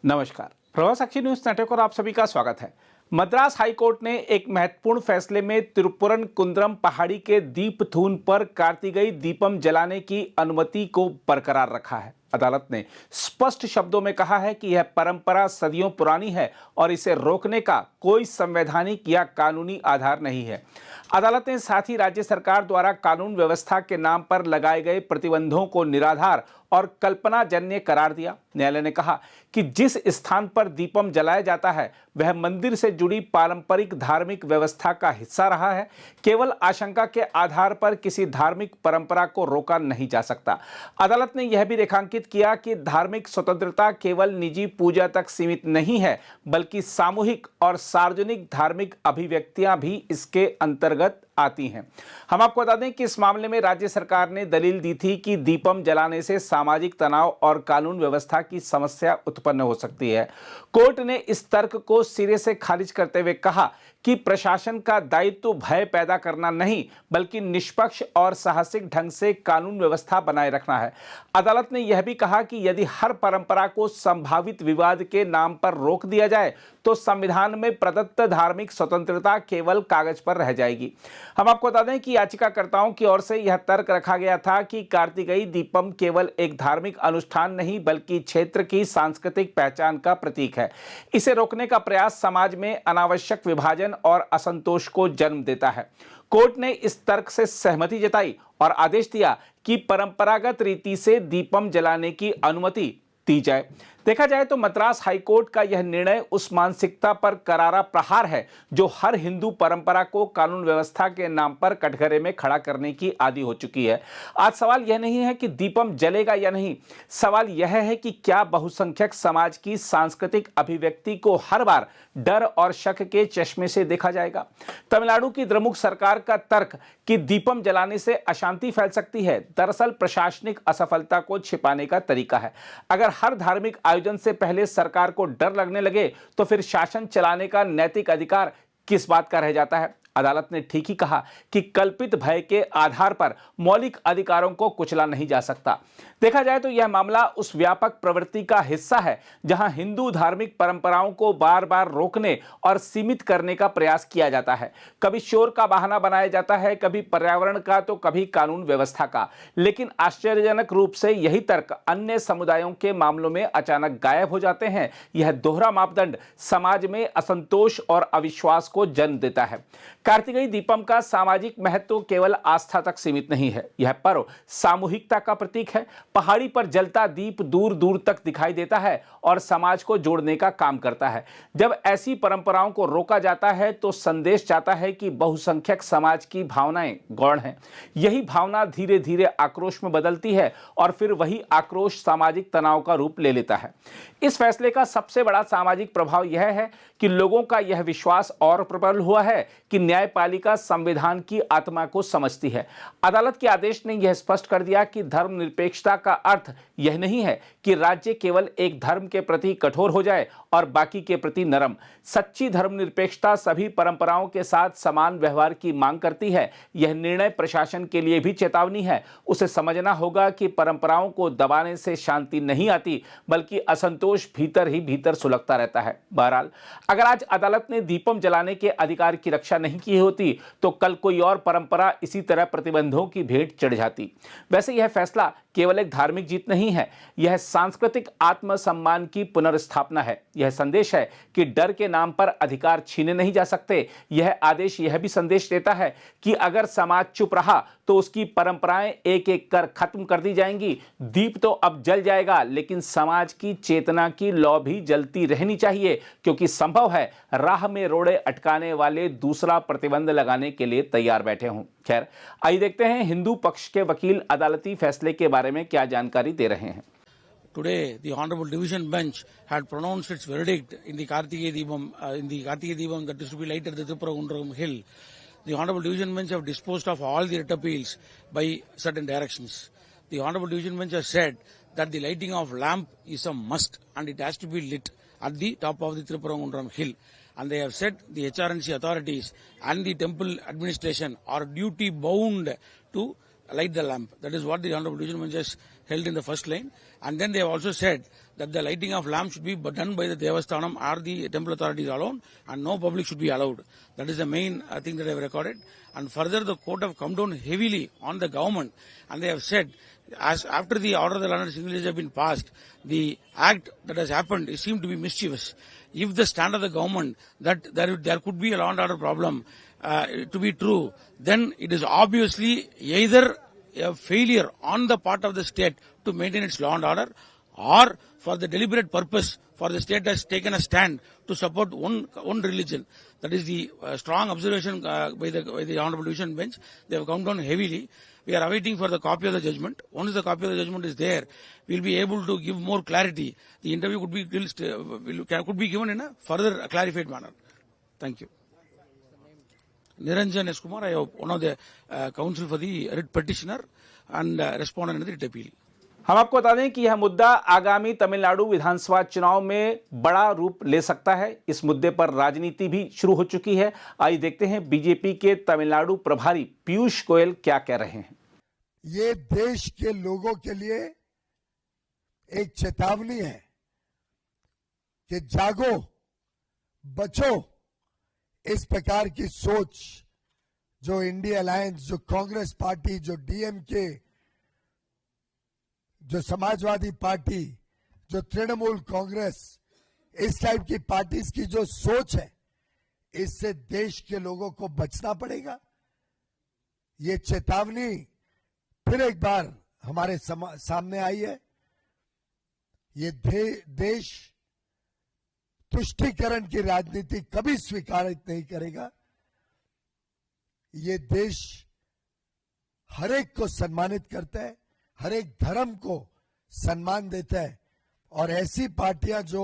नमस्कार, प्रवास साक्षी news network और आप सभी का स्वागत है। मद्रास हाईकोर्ट ने एक महत्वपूर्ण फैसले में तिरुपुरन कुंद्रम पहाड़ी के दीपथून पर कार्तिकेय दीपम जलाने की अनुमति को बरकरार रखा है। अदालत ने स्पष्ट शब्दों में कहा है कि यह परंपरा सदियों पुरानी है और इसे रोकने का कोई संवैधानिक या कानूनी आधार नहीं है। अदालत ने साथ ही राज्य सरकार द्वारा कानून व्यवस्था के नाम पर लगाए गए प्रतिबंधों को निराधार और कल्पनाजन्य करार दिया। न्यायालय ने कहा कि जिस स्थान पर दीपम जलाया जाता है वह मंदिर से जुड़ी पारंपरिक धार्मिक व्यवस्था का हिस्सा रहा है। केवल आशंका के आधार पर किसी धार्मिक परंपरा को रोका नहीं जा सकता। अदालत ने यह भी रेखांकित किया कि धार्मिक स्वतंत्रता केवल निजी पूजा तक सीमित नहीं है, बल्कि सामूहिक और सार्वजनिक धार्मिक अभिव्यक्तियां भी इसके अंतर्गत आती हैं। हम आपको बता दें कि इस मामले में राज्य सरकार ने दलील दी थी कि दीपम जलाने से सामाजिक तनाव और कानून व्यवस्था की समस्या उत्पन्न हो सकती है। कोर्ट ने इस तर्क को सिरे से खारिज करते हुए कहा कि प्रशासन का दायित्व भय पैदा करना नहीं, बल्कि निष्पक्ष और साहसिक ढंग से कानून व्यवस्था बनाए रखना है। अदालत ने यह भी कहा कि यदि हर परंपरा को संभावित विवाद के नाम पर रोक दिया जाए तो संविधान में प्रदत्त धार्मिक स्वतंत्रता केवल कागज पर रह जाएगी। हम आपको बता दें कि याचिकाकर्ताओं की ओर से यह तर्क रखा गया था कि कार्तिकेय दीपम केवल एक धार्मिक अनुष्ठान नहीं, बल्कि क्षेत्र की सांस्कृतिक पहचान का प्रतीक है। इसे रोकने का प्रयास समाज में अनावश्यक विभाजन और असंतोष को जन्म देता है। कोर्ट ने इस तर्क से सहमति जताई और आदेश दिया कि परंपरागत रीति से दीपम जलाने की अनुमति दी जाए। देखा जाए तो मद्रास हाईकोर्ट का यह निर्णय उस मानसिकता पर करारा प्रहार है जो हर हिंदू परंपरा को कानून व्यवस्था के नाम पर कटघरे में खड़ा करने की आदी हो चुकी है। आज सवाल यह नहीं है कि दीपम जलेगा या नहीं, सवाल यह है कि क्या बहुसंख्यक समाज की सांस्कृतिक अभिव्यक्ति को हर बार डर और शक के चश्मे से देखा जाएगा। तमिलनाडु की द्रमुक सरकार का तर्क कि दीपम जलाने से अशांति फैल सकती है, दरअसल प्रशासनिक असफलता को छिपाने का तरीका है। अगर हर धार्मिक आयोजन से पहले सरकार को डर लगने लगे तो फिर शासन चलाने का नैतिक अधिकार किस बात का रह जाता है। अदालत ने ठीक ही कहा कि कल्पित भय के आधार पर मौलिक अधिकारों को कुचला नहीं जा सकता। देखा जाए तो यह मामला उस व्यापक प्रवृत्ति का हिस्सा है जहां हिंदू धार्मिक परंपराओं को बार बार रोकने और सीमित करने का प्रयास किया जाता है। कभी शोर का बहाना बनाया जाता है, कभी पर्यावरण का तो कभी कानून व्यवस्था का। लेकिन आश्चर्यजनक रूप से यही तर्क अन्य समुदायों के मामलों में अचानक गायब हो जाते हैं। यह दोहरा मापदंड समाज में असंतोष और अविश्वास को जन्म देता है। कार्तिकेय दीपम का सामाजिक महत्व केवल आस्था तक सीमित नहीं है, यह पर्व सामूहिकता का प्रतीक है। पहाड़ी पर जलता दीप दूर दूर तक दिखाई देता है और समाज को जोड़ने का काम करता है। जब ऐसी परंपराओं को रोका जाता है तो संदेश जाता है कि बहुसंख्यक समाज की भावनाएं गौण हैं। यही भावना धीरे धीरे आक्रोश में बदलती है और फिर वही आक्रोश सामाजिक तनाव का रूप ले लेता है। इस फैसले का सबसे बड़ा सामाजिक प्रभाव यह है कि लोगों का यह विश्वास और प्रबल हुआ है कि न्यायपालिका संविधान की आत्मा को समझती है। अदालत के आदेश ने यह स्पष्ट कर दिया कि धर्मनिरपेक्षता का अर्थ यह नहीं है कि राज्य केवल एक धर्म के प्रति कठोर हो जाए और बाकी के प्रति नरम। सच्ची धर्मनिरपेक्षता सभी परंपराओं के साथ समान व्यवहार की मांग करती है। यह निर्णय प्रशासन के लिए भी चेतावनी है। उसे समझना होगा कि परंपराओं को दबाने से शांति नहीं आती, बल्कि असंतोष भीतर ही भीतर सुलगता रहता है। बहरहाल, अगर आज अदालत ने दीपम जलाने के अधिकार की रक्षा नहीं की होती तो कल कोई और परंपरा इसी तरह प्रतिबंधों की भेंट चढ़ जाती। वैसे यह फैसला केवल एक धार्मिक जीत नहीं है, यह सांस्कृतिक आत्मसम्मान की पुनर्स्थापना है। यह संदेश है कि डर के नाम पर अधिकार छीने नहीं जा सकते। यह आदेश यह भी संदेश देता है कि अगर समाज चुप रहा तो उसकी परंपराएं एक एक कर खत्म कर दी जाएंगी। दीप तो अब जल जाएगा, लेकिन समाज की चेतना की लौ भी जलती रहनी चाहिए, क्योंकि संभव है राह में रोड़े अटकाने वाले दूसरा प्रतिबंध लगाने के लिए तैयार बैठे हों। खैर, आइए देखते हैं हिंदू पक्ष के वकील अदालती फैसले के बारे में क्या जानकारी दे रहे हैं। Today, the Honorable Division Bench had pronounced its verdict in the Kartikeya Deepam that is to be lighted at the Tirupurangundram Hill. The Honorable Division Bench have disposed of all the writ appeals by certain directions. The Honorable Division Bench has said that the lighting of lamp is a must and it has to be lit at the top of the Tirupurangundram Hill. And they have said the HRNC authorities and the temple administration are duty bound to light the lamp. That is what the Honorable Division Bench has held in the first line. And then they have also said that the lighting of lamps should be done by the Devasthanam or the temple authorities alone, and no public should be allowed. That is the main thing that I have recorded. And further, the court have come down heavily on the government, and they have said, as after the order of the land signatures have been passed, the act that has happened it seemed to be mischievous. If the stand of the government that there could be a law and order problem to be true, then it is obviously either a failure on the part of the state to maintain its law and order, or for the deliberate purpose for the state has taken a stand to support one religion. That is the strong observation by the Honorable Division Bench. They have come down heavily. We are awaiting for the copy of the judgment. Once the copy of the judgment is there, we will be able to give more clarity. The interview could be given in a further clarified manner. Thank you. Niranjan S. Kumar, I am one of the counsel for the writ petitioner and respondent in the writ appeal. हम आपको बता दें कि यह मुद्दा आगामी तमिलनाडु विधानसभा चुनाव में बड़ा रूप ले सकता है। इस मुद्दे पर राजनीति भी शुरू हो चुकी है। आइए देखते हैं बीजेपी के तमिलनाडु प्रभारी पीयूष गोयल क्या कह रहे हैं। ये देश के लोगों के लिए एक चेतावनी है कि जागो, बचो। इस प्रकार की सोच जो इंडिया अलायंस, जो कांग्रेस पार्टी, जो डीएमके, जो समाजवादी पार्टी, जो तृणमूल कांग्रेस, इस टाइप की पार्टीज की जो सोच है, इससे देश के लोगों को बचना पड़ेगा। ये चेतावनी फिर एक बार हमारे सामने आई है। ये देश तुष्टीकरण की राजनीति कभी स्वीकारित नहीं करेगा। ये देश हर एक को सम्मानित करता है, हर एक धर्म को सम्मान देता है, और ऐसी पार्टियां जो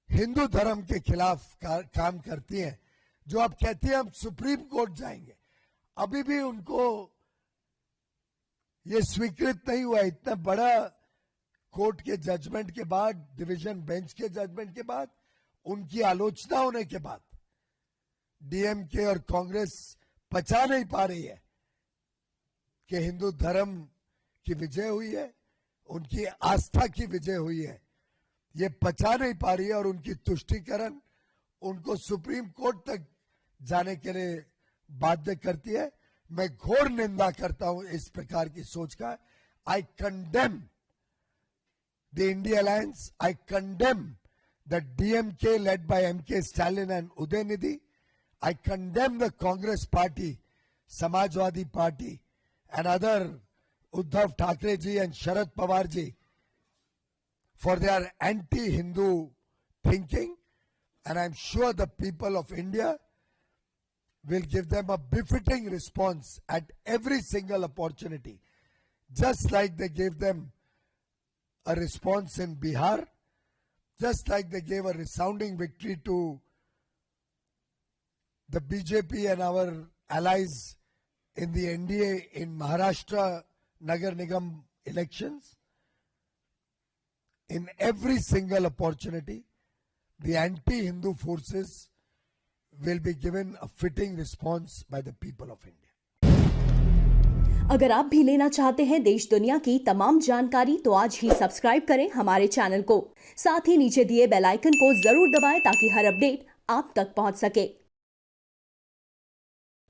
हिंदू धर्म के खिलाफ काम करती हैं, जो अब कहती हैं हम सुप्रीम कोर्ट जाएंगे, अभी भी उनको ये स्वीकृत नहीं हुआ। इतना बड़ा कोर्ट के जजमेंट के बाद, डिवीजन बेंच के जजमेंट के बाद, उनकी आलोचना होने के बाद डीएमके और कांग्रेस पचा नहीं पा रही है कि हिंदू धर्म की विजय हुई है, उनकी आस्था की विजय हुई है। ये पचा नहीं पा रही है और उनकी तुष्टीकरण उनको सुप्रीम कोर्ट तक जाने के लिए बाध्य करती है। मैं घोर निंदा करता हूं इस प्रकार की सोच का। आई condemn the India alliance, I condemn the DMK led by M.K. Stalin and Udaynidhi. I condemn the Congress party, Samajwadi party, and other Uddhav Thackeray ji and Sharad Pawar ji for their anti-Hindu thinking, and I'm sure the people of India will give them a befitting response at every single opportunity, just like they gave them a response in Bihar, just like they gave a resounding victory to the BJP and our allies in the NDA in Maharashtra Nagar Nigam elections. In every single opportunity, the anti-Hindu forces will be given a fitting response by the people of India. अगर आप भी लेना चाहते हैं देश दुनिया की तमाम जानकारी तो आज ही सब्सक्राइब करें हमारे चैनल को। साथ ही नीचे दिए बेल आइकन को जरूर दबाएं ताकि हर अपडेट आप तक पहुंच सके।